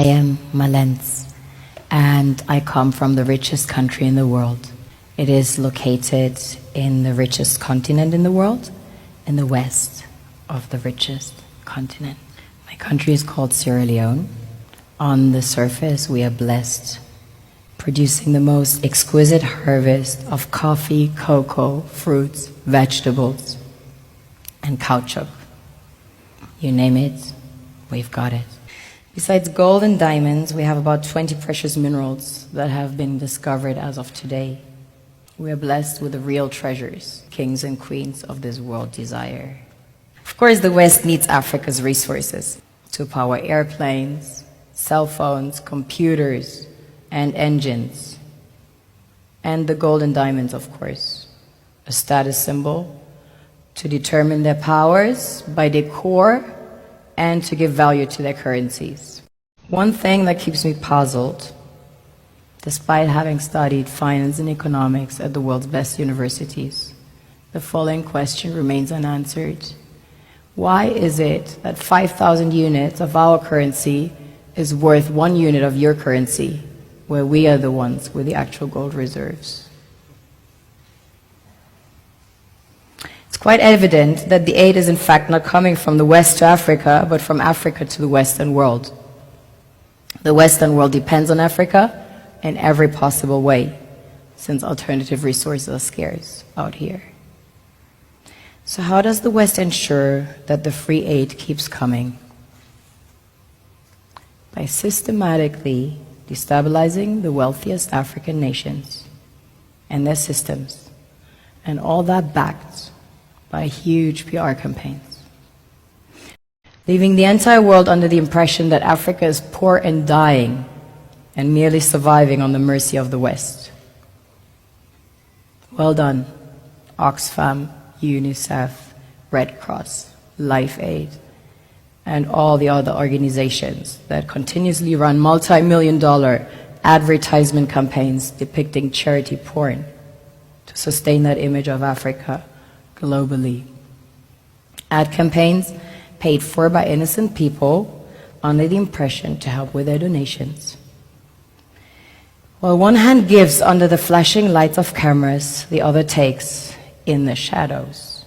I am Malens, and I come from the richest country in the world. It is located in the richest continent in the world, in the west of the richest continent. My country is called Sierra Leone. On the surface, we are blessed, producing the most exquisite harvest of coffee, cocoa, fruits, vegetables, and caoutchouc. You name it, we've got it. Besides gold and diamonds, we have about 20 precious minerals that have been discovered as of today. We are blessed with the real treasures kings and queens of this world desire. Of course, the West needs Africa's resources to power airplanes, cell phones, computers, and engines. And the gold and diamonds, of course, a status symbol to determine their powers by their core and to give value to their currencies. One thing that keeps me puzzled, despite having studied finance and economics at the world's best universities, the following question remains unanswered. Why is it that 5,000 units of our currency is worth 1 unit of your currency, where we are the ones with the actual gold reserves? It's quite evident that the aid is in fact not coming from the West to Africa, but from Africa to the Western world. The Western world depends on Africa in every possible way, since alternative resources are scarce out here. So how does the West ensure that the free aid keeps coming? By systematically destabilizing the wealthiest African nations and their systems, and all that backed by huge PR campaigns, leaving the entire world under the impression that Africa is poor and dying and merely surviving on the mercy of the West. Well done, Oxfam, UNICEF, Red Cross, Life Aid, and all the other organizations that continuously run multi-million-dollar advertisement campaigns depicting charity porn to sustain that image of Africa globally. Ad campaigns paid for by innocent people under the impression to help with their donations. While one hand gives under the flashing lights of cameras, the other takes in the shadows.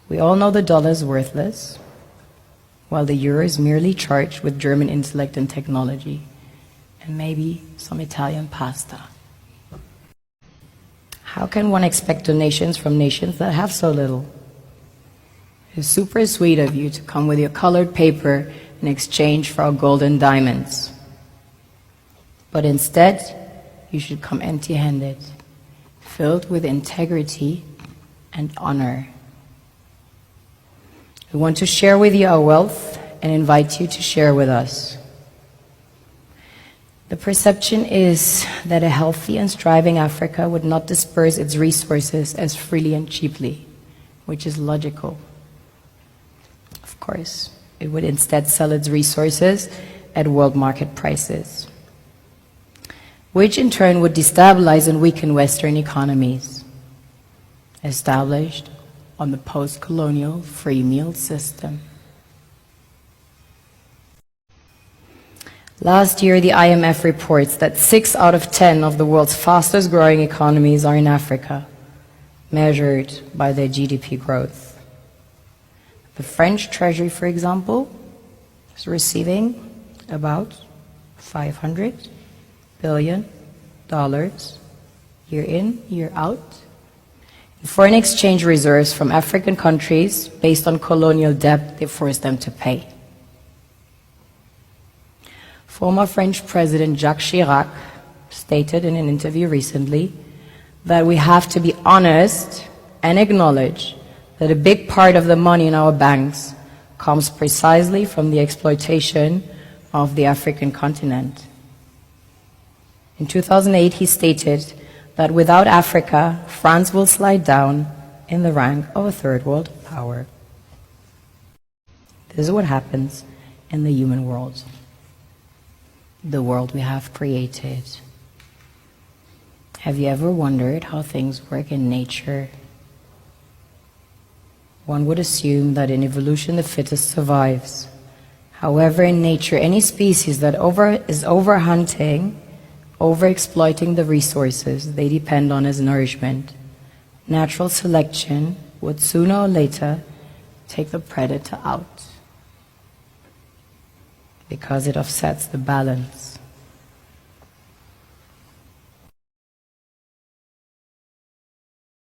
We all know the dollar is worthless, while the euro is merely charged with German intellect and technology, and maybe some Italian pasta. How can one expect donations from nations that have so little? It's super sweet of you to come with your colored paper in exchange for our gold and diamonds. But instead, you should come empty-handed, filled with integrity and honor. We want to share with you our wealth and invite you to share with us. The perception is that a healthy and striving Africa would not disperse its resources as freely and cheaply, which is logical. Of course, it would instead sell its resources at world market prices, which in turn would destabilize and weaken Western economies, established on the post-colonial free meal system. Last year, the IMF reports that 6 out of 10 of the world's fastest growing economies are in Africa, measured by their GDP growth. The French Treasury, for example, is receiving about $500 billion year in, year out, in foreign exchange reserves from African countries based on colonial debt they forced them to pay. Former French President Jacques Chirac stated in an interview recently that we have to be honest and acknowledge that a big part of the money in our banks comes precisely from the exploitation of the African continent. In 2008, he stated that without Africa, France will slide down in the rank of a third world power. This is what happens in the human world, the world we have created. Have you ever wondered how things work in nature? One would assume that in evolution the fittest survives, However, in nature, any species that is overhunting, overexploiting the resources they depend on as nourishment, natural selection would sooner or later take the predator out because it offsets the balance.